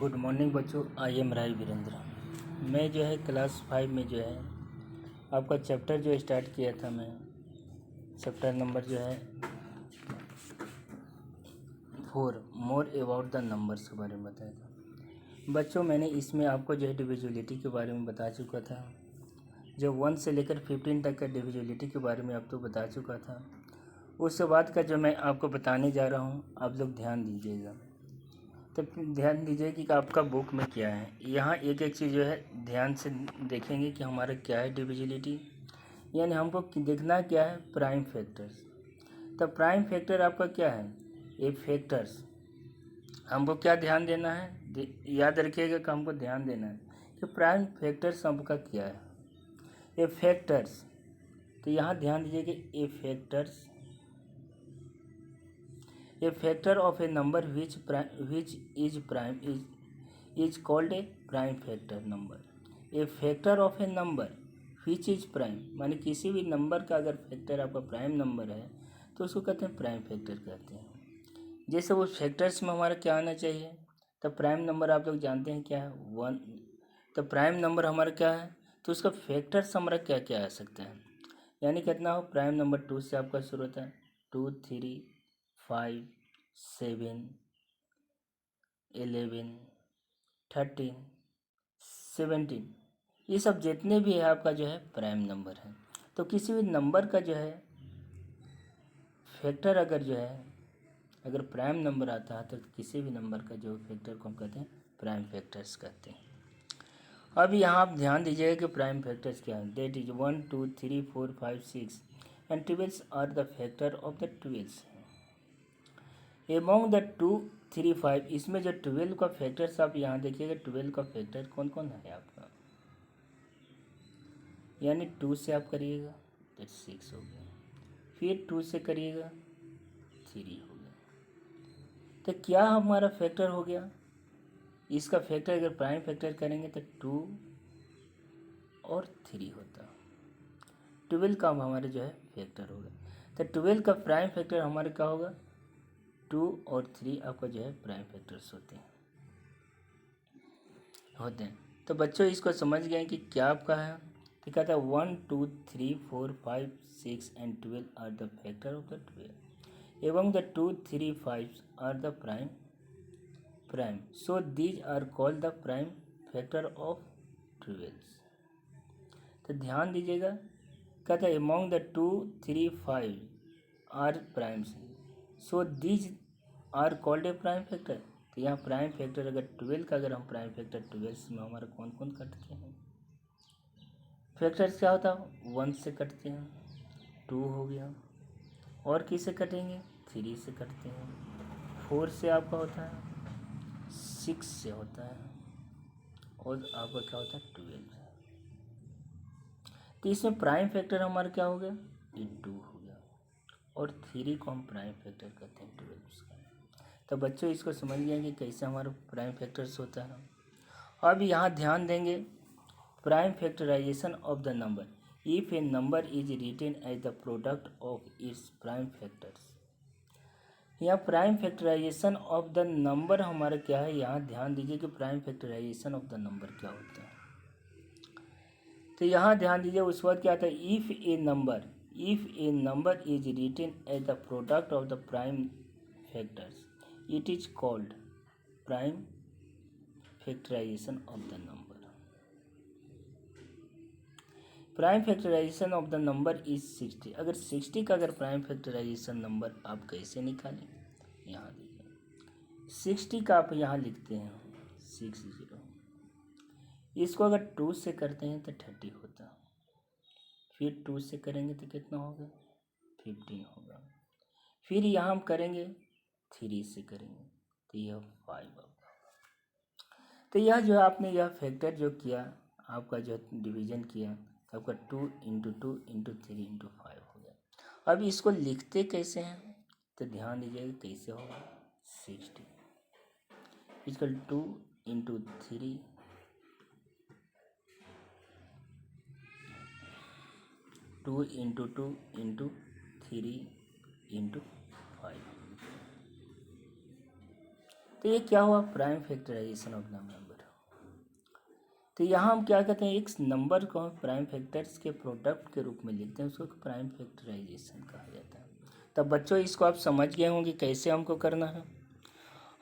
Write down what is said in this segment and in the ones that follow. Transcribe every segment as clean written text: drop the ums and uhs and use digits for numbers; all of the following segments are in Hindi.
गुड मॉर्निंग बच्चों। आई एम राय वीरेंद्र। मैं जो है क्लास 5 में जो है आपका चैप्टर जो स्टार्ट किया था, मैं चैप्टर नंबर जो है 4 मोर अबाउट द नंबर्स के बारे में बताया था। बच्चों मैंने इसमें आपको जो है डिविजिबिलिटी के बारे में बता चुका था, जो 1 से लेकर 15 तक का डिविजिबिलिटी के बारे में आपको बता चुका था। उसके बाद का जो मैं आपको बताने जा रहा हूँ, आप लोग ध्यान दीजिएगा। तो ध्यान दीजिए कि आपका बुक में क्या है। यहाँ एक एक चीज़ जो है ध्यान से देखेंगे कि हमारा क्या है डिविजिबिलिटी, यानी हमको देखना क्या है प्राइम फैक्टर्स। तो प्राइम फैक्टर आपका क्या है, ये फैक्टर्स हमको क्या ध्यान देना है, याद रखिएगा कि हमको ध्यान देना है कि प्राइम फैक्टर्स आपका क्या है, ये फैक्टर्स। तो यहाँ ध्यान दीजिए कि ये factors, a factor of a number which is prime is called a prime factor number. A factor of a number which is prime, माने किसी भी नंबर का अगर फैक्टर आपका प्राइम नंबर है तो उसको कहते हैं प्राइम फैक्टर कहते हैं। जैसे वो फैक्टर्स में हमारा क्या आना चाहिए, तो प्राइम नंबर आप लोग जानते हैं क्या है 1। तो प्राइम नंबर हमारा क्या है, तो उसका फैक्टर्स हमारा क्या क्या आ सकता है, यानी कितना हो, प्राइम नंबर 2 से आपका शुरू होता है, 2 3 5 7 11 13 17, ये सब जितने भी है आपका जो है प्राइम नंबर है। तो किसी भी नंबर का जो है फैक्टर अगर जो है अगर प्राइम नंबर आता है तो किसी भी नंबर का जो फैक्टर को हम कहते हैं प्राइम फैक्टर्स कहते हैं। अब यहाँ आप ध्यान दीजिएगा कि प्राइम फैक्टर्स क्या है। That is 1 2 3 4 5 6 and 12 are the factor of the 12। Among the 2 3 5, इसमें जो 12 का फैक्टर्स आप यहाँ देखिएगा, 12 का फैक्टर कौन कौन है आपका, यानी 2 से आप करिएगा तो 6 हो गया, फिर 2 से करिएगा 3 हो गया। तो क्या हमारा फैक्टर हो गया, इसका फैक्टर अगर प्राइम फैक्टर करेंगे तो 2 और 3 होता, 12 का हमारे जो है फैक्टर होगा। तो 12 का प्राइम फैक्टर हमारे क्या होगा, 2 और 3 आपका जो है प्राइम फैक्टर्स होते हैं। तो बच्चों इसको समझ गए कि क्या आपका है। तो कहता है 1 2 3 4 5 6 and 12 are the factor of the 12 एवं the 2 3 5 are the prime so these are called the prime factor of 12। तो ध्यान दीजिएगा, कहता है among the 2 3 5 are primes so these are called a prime factor. तो यहाँ प्राइम फैक्टर अगर 12 का अगर हम प्राइम फैक्टर 12 में हमारा कौन कौन कटते हैं, फैक्टर्स क्या होता है 1 से कटते हैं, 2 हो गया, और किससे कटेंगे 3 से कटते हैं, 4 से आपका होता है, 6 से होता है, और आपका क्या होता है 12। तो इसमें प्राइम फैक्टर हमारा क्या हो गया, ये 2 हो गया, और 3 को हम प्राइम फैक्टर कहते हैं 12 का। तो बच्चों इसको समझ गए कि कैसे हमारा प्राइम फैक्टर्स होता है। अब यहाँ ध्यान देंगे prime factorization of the number, if a number is written as the product of its prime factors. यहाँ prime factorization of the number हमारा क्या है, यहाँ ध्यान दीजिए कि prime factorization of the number क्या होता है। तो यहाँ ध्यान दीजिए, उस बाद क्या आता है, if a number is written as the product of the prime factors it is called prime factorization of the number. Prime factorization of the number is 60। अगर 60 का अगर प्राइम फैक्टराइजेशन नंबर आप कैसे निकालें, यहाँ देखिए 60 का आप यहाँ लिखते हैं 60, इसको अगर 2 से करते हैं तो 30 होता, फिर 2 से करेंगे तो कितना होगा 15 होगा, फिर यहाँ हम करेंगे 3 से करेंगे तो यह 5 होगा। तो यह जो आपने यह फैक्टर जो किया, आपका जो डिवीजन किया, तो आपका 2 × 2 × 3 × 5 हो गया। अब इसको लिखते कैसे हैं, तो ध्यान दीजिएगा कैसे होगा, 60 = 2 × 3 2 × 2 × 3 × 5। तो ये क्या हुआ, प्राइम फैक्टराइजेशन ऑफ नंबर। तो यहाँ हम क्या कहते हैं, एक नंबर को हम प्राइम फैक्टर्स के प्रोडक्ट के रूप में लिखते हैं, उसको प्राइम फैक्टराइजेशन कहा जाता है। तब बच्चों इसको आप समझ गए होंगे कैसे हमको करना है।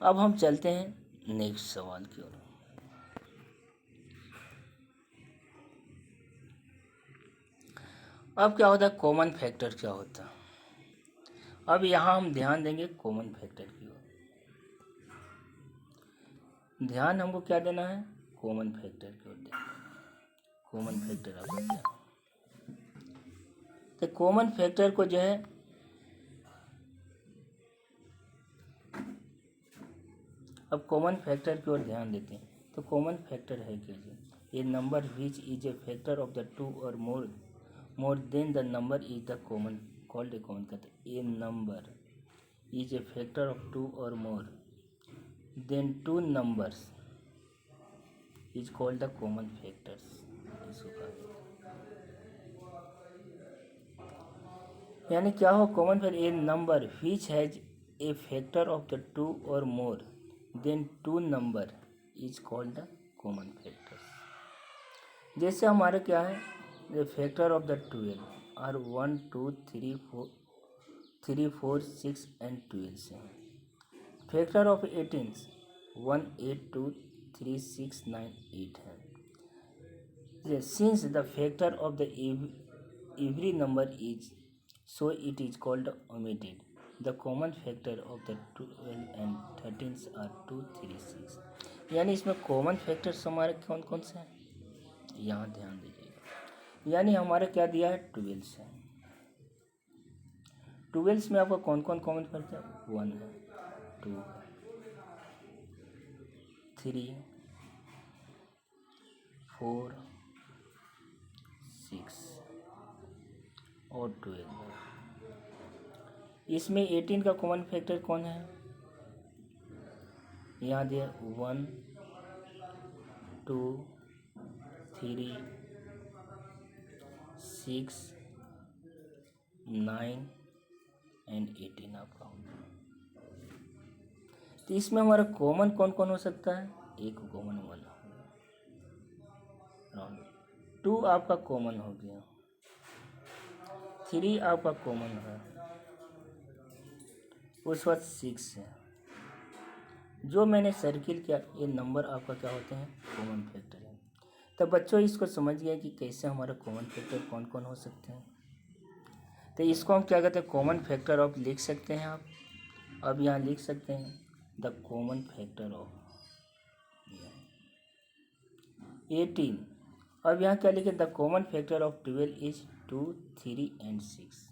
अब हम चलते हैं नेक्स्ट सवाल की ओर। अब क्या होता है, कॉमन फैक्टर क्या होता है। अब यहाँ हम ध्यान देंगे कॉमन फैक्टर की ओर। ध्यान हमको क्या देना है, कॉमन फैक्टर की ओर देना है। कॉमन फैक्टर आपको क्या, तो कॉमन फैक्टर को जो है अब कॉमन फैक्टर की ओर ध्यान देते हैं। तो कॉमन फैक्टर है क्या जी, a number which is a factor of the two or more than the number is the common called a common कहते। A number is a factor of two or more than two numbers is called the common factors. इसको कहा जाता है। यानी क्या हो, common factor a number which has a factor of the two or more than two number is called the common factors. जैसे हमारे क्या है, the factor of the 12 are 1 2 3 4 6 and 12 से। फैक्टर ऑफ 18 1 8 2 3 6 9 8 है। Since the factor of the every number is so it is called omitted. The common factor of the 12 and 13 are 2 3 6। यानी इसमें कॉमन फैक्टर्स हमारे कौन कौन से हैं, यहाँ ध्यान दीजिएगा। यानी हमारे क्या दिया है, 12 है। 12 में आपका कौन कौन कॉमन फैक्टर है, 1 है, 2 है, 3 4 6 और 12 है। इसमें 18 का कॉमन फैक्टर कौन है, यहाँ दिया 1 2 3 6 9 एंड 18 आपका होगा। तो इसमें हमारा कॉमन कौन कौन हो सकता है, एक कॉमन वाला हो गया, 2 आपका कॉमन हो गया, 3 आपका कॉमन है, उस बाद 6 है। जो मैंने सर्किल किया ये नंबर आपका क्या होते हैं, कॉमन फैक्टर है। तो बच्चों इसको समझ गए कि कैसे हमारा कॉमन फैक्टर कौन कौन हो सकते हैं। तो इसको हम क्या कहते हैं, कॉमन फैक्टर ऑफ लिख सकते हैं आप। अब यहाँ लिख सकते हैं द कॉमन फैक्टर ऑफ 18। अब यहाँ क्या लिखे, the common factor of 12 is 2 3 and 6।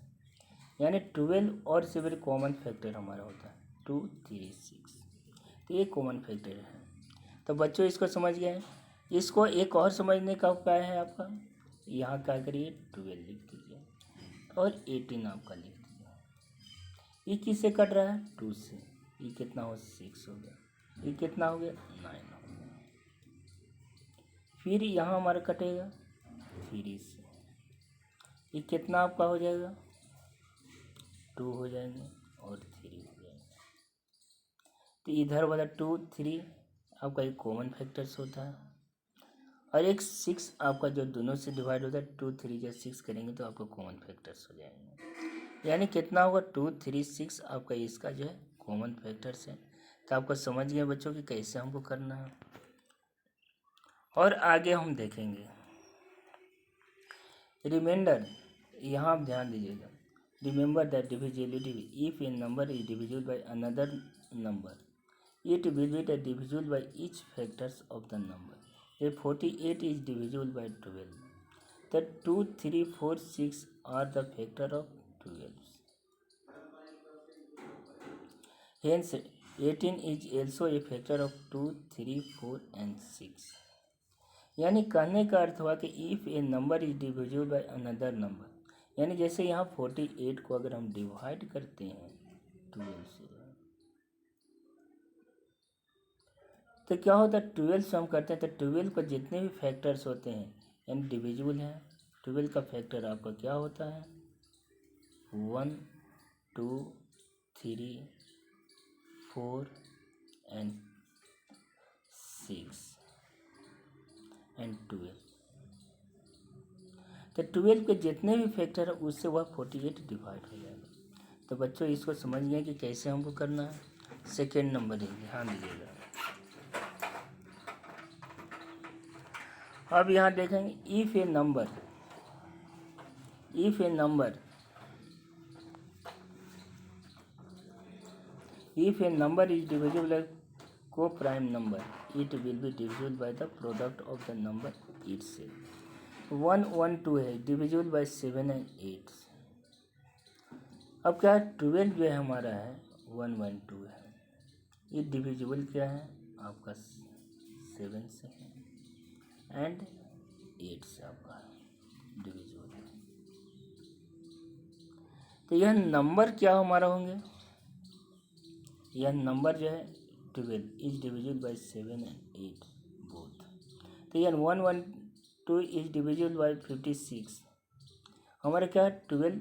यानी 12 और 7 कॉमन फैक्टर हमारा होता है, 2 3 6। तो ये कॉमन फैक्टर है। तो बच्चों इसको समझ गए। इसको एक और समझने का उपाय है आपका, यहाँ क्या करिए 12 लिख दीजिए और 18 आपका लिख दीजिए। ये किससे कट रहा है, 2 से। ये कितना हो, 6 हो गया। ये कितना हो गया, 9 हो गया। फिर यहाँ हमारा कटेगा 3 से। ये कितना आपका हो जाएगा, 2 हो जाएंगे और 3 हो जाएंगे। तो इधर वाला 2 3 आपका एक कॉमन फैक्टर्स होता है और एक 6 आपका जो दोनों से डिवाइड होता है, 2 3 जब 6 करेंगे तो आपका कॉमन फैक्टर्स हो जाएंगे। यानी कितना होगा, 2 3 6 आपका इसका जो है कॉमन फैक्टर्स है। तो आपको समझ गए बच्चों कि कैसे हमको करना है। और आगे हम देखेंगे रिमाइंडर। यहाँ आप ध्यान दीजिएगा, remember that divisibility, if a number is divisible by another number it will be divisible by each factors of the number. If 48 is divisible by 12, then 2 3 4 6 are the factor of 12. Hence 18 is also a factor of 2 3 4 and 6. यानी कहने का अर्थ हुआ कि if a number is divisible by another number, यानी जैसे यहाँ 48 को अगर हम डिवाइड करते हैं 12 से तो क्या होता है, 12 से हम करते हैं तो 12 का जितने भी फैक्टर्स होते हैं यानी डिविजिबल हैं। 12 का फैक्टर आपका क्या होता है, 1 2 3 4 एंड 6 एंड 12। तो 12 के जितने भी फैक्टर है उससे वह 48 डिवाइड हो जाएगा। तो बच्चों इसको समझ गए कि कैसे हमको करना है। सेकेंड नंबर है, ध्यान दीजिएगा। अब यहाँ देखेंगे if a number if a number is divisible bye co-prime number, it will be divisible by the product of the number itself। 1 1 2 है, डिविजिबल बाय 7 एंड 8। अब क्या है, 12 जो है हमारा है 1 1 2 है, ये डिविजिबल क्या है आपका 7 से है एंड 8 से आपका डिविजिबल है। तो यह नंबर क्या हमारा होंगे, यह नंबर जो है 12 is divisible bye 7 and 8 both. तो यह 1 1 2 इज डिविजिबल बाय 56। हमारा क्या है 12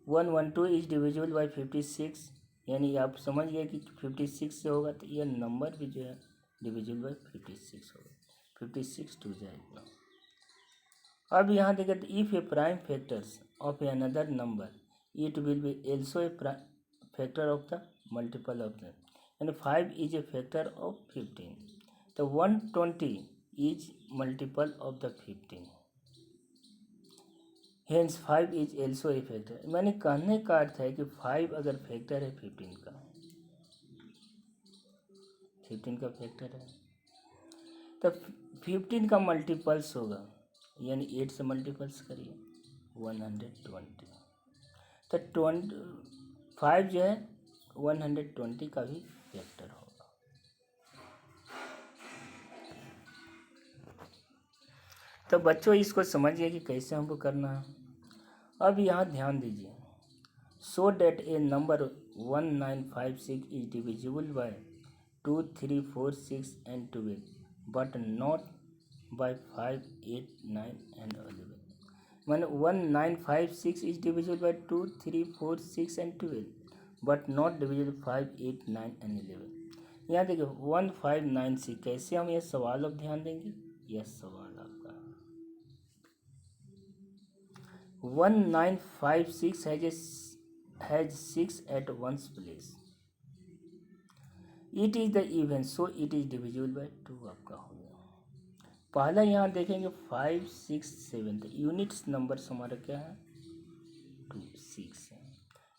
1 1 2 इज डिविजिबल बाय 56, यानी आप समझ गए कि 56 से होगा। तो यह नंबर भी जो है डिविजिबल बाय 56 होगा, 56 2 जाएगा। अब यहाँ देखें तो if A prime factors of a another number it will be also A factor of the multiple of the, यानी 5 इज ए फैक्टर ऑफ 15। तो 120 is multiple of the 15, hence 5 is also A factor. मैंने कहने का अर्थ है कि 5 अगर फैक्टर है 15 का फैक्टर है, तो 15 का मल्टीपल्स होगा, यानी 8 से मल्टीपल्स करिए 120। तो 5 जो है 120 का भी फैक्टर होगा। तो बच्चों इसको समझिए कि कैसे हमको करना है। अब यहाँ ध्यान दीजिए, so that a number 1956 is divisible by 2 3 4 6 and 12 but not by 5 8 9 and 11। मैंने 1956 is divisible by 2 3 4 6 and 12 but not divisible 5 8 9 and 11। यहाँ देखिए 1596, कैसे हम ये सवाल अब ध्यान देंगे। यह सवाल आपका 1956 has 6 at one's place, it is the even so it is divisible by 2 आपका हो गया। पहला यहाँ देखेंगे 5 6 7, यूनिट्स नंबर्स हमारा क्या है 2 6 है,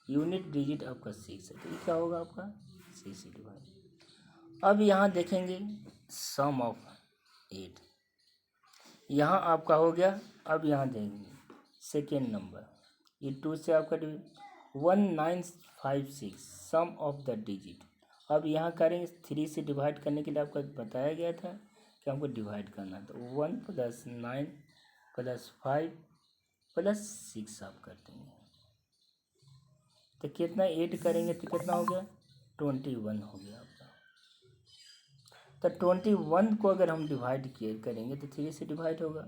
यूनिट डिजिट आपका 6 है, तो ये क्या होगा आपका 6 से डिवाइड। अब यहाँ देखेंगे सम ऑफ 8, यहाँ आपका हो गया। अब यहाँ देखेंगे सेकेंड नंबर, ये 2 से आपका 1956 सम ऑफ द डिजिट। अब यहाँ करेंगे 3 से डिवाइड करने के लिए आपको बताया गया था कि हमको डिवाइड करना, तो 1 + 9 + 5 + 6 आप कर देंगे, तो कितना 8 करेंगे तो कितना हो गया 21 हो गया आपका। तो 21 को अगर हम डिवाइड करेंगे तो 3 से डिवाइड होगा,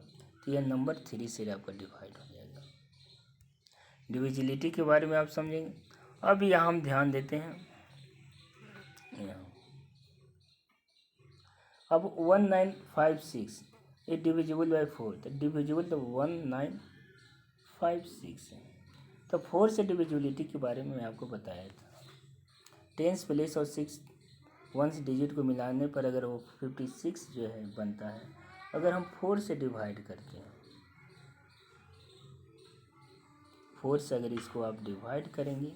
तो यह नंबर 3 से आपका डिवाइड हो जाएगा। डिविजिबिलिटी के बारे में आप समझेंगे। अब यहाँ हम ध्यान देते हैं, यहाँ अब 1956 ये डिविजिबल बाय 4, तो डिविजिबल तो 1956 है। तो 4 से डिविजिबिलिटी के बारे में मैं आपको बताया था, टेंस प्लेस और 6 वंस डिजिट को मिलाने पर अगर वो 56 जो है बनता है, अगर हम 4 से डिवाइड करते हैं, 4 से अगर इसको आप डिवाइड करेंगे,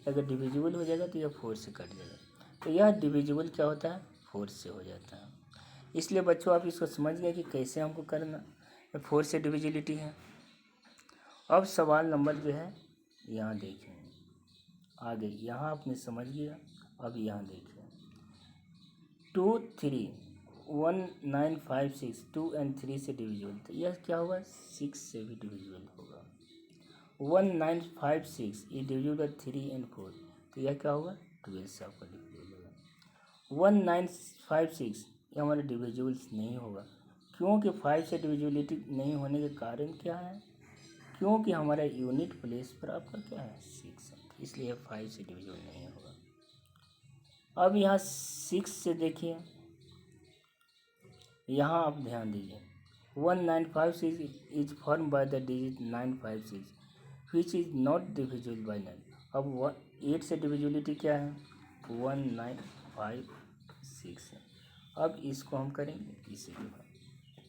अगर डिविजिबल हो जाएगा तो यह 4 से कट जाएगा, तो यह डिविजिबल क्या होता है 4 से हो जाता है। इसलिए बच्चों आप इसको समझ गए कि कैसे हमको करना, 4 से डिविजिबिलिटी है। अब सवाल नंबर जो है यहाँ देखें, आगे यहाँ आपने समझ गया। अब यहाँ देखिए 2 3 1956 2 और 3 से डिविजिबल, तो यह क्या होगा 6 से भी डिविजिबल होगा। 1956 ये डिविजिबल बाय 3 और 4, तो यह क्या होगा 12 से आपका डिविजिबल होगा। 1956 ये हमारे डिविजिबल्स नहीं होगा, क्योंकि 5 से डिविजिबिलिटी नहीं होने के कारण क्या है, क्योंकि हमारा यूनिट प्लेस पर आपका क्या है 6 है, इसलिए 5 से डिविजिबल नहीं होगा। अब यहाँ 6 से देखिए यहाँ आप ध्यान दीजिए 1956 is form by the digit 956 which is not divisible by 9। अब 8 से डिविजिबिलिटी क्या है 1956 है। अब इसको हम करेंगे इसे तो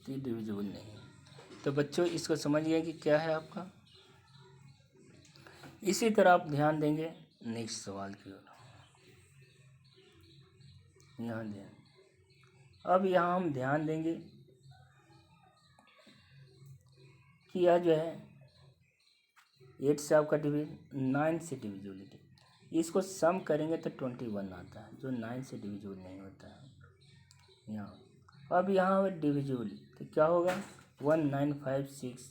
ये डिविजिबल नहीं है। तो बच्चों इसको समझ गए कि क्या है आपका। इसी तरह आप ध्यान देंगे नेक्स्ट सवाल की ओर। यहाँ ध्यान, अब यहाँ हम ध्यान देंगे कि यह जो है 8 से आपका डिविजन 9 से डिविजिबिलिटी, इसको सम करेंगे तो 21 आता है जो 9 से डिविजिबल नहीं होता है यहाँ। अब यहाँ डिविजिबल तो क्या होगा 1956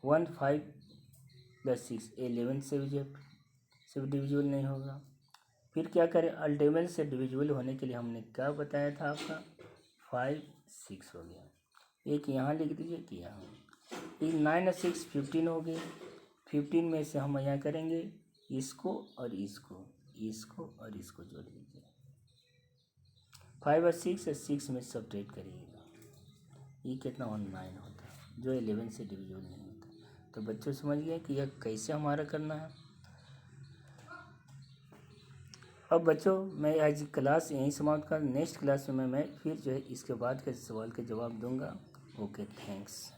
15 + 6 11 से डिविजिबल नहीं होगा। फिर क्या करें अल्टीमेट से डिविजिबल होने के लिए हमने क्या बताया था आपका 5 6 हो गया। एक यहाँ लिख दीजिए कि यहाँ 9 और 6 15 हो गए। 15 में से हम यहाँ करेंगे इसको और इसको और इसको जोड़ दीजिए 5 और 6 में सब्ट्रैक्ट करिएगा ये कितना 19 होता है जो 11 से डिविजिबल नहीं होता। तो बच्चों समझ गए कि यह कैसे हमारा करना है। अब बच्चों मैं आज क्लास यहीं समाप्त कर, नेक्स्ट क्लास में मैं फिर जो है इसके बाद के सवाल के जवाब दूंगा। Okay thanks.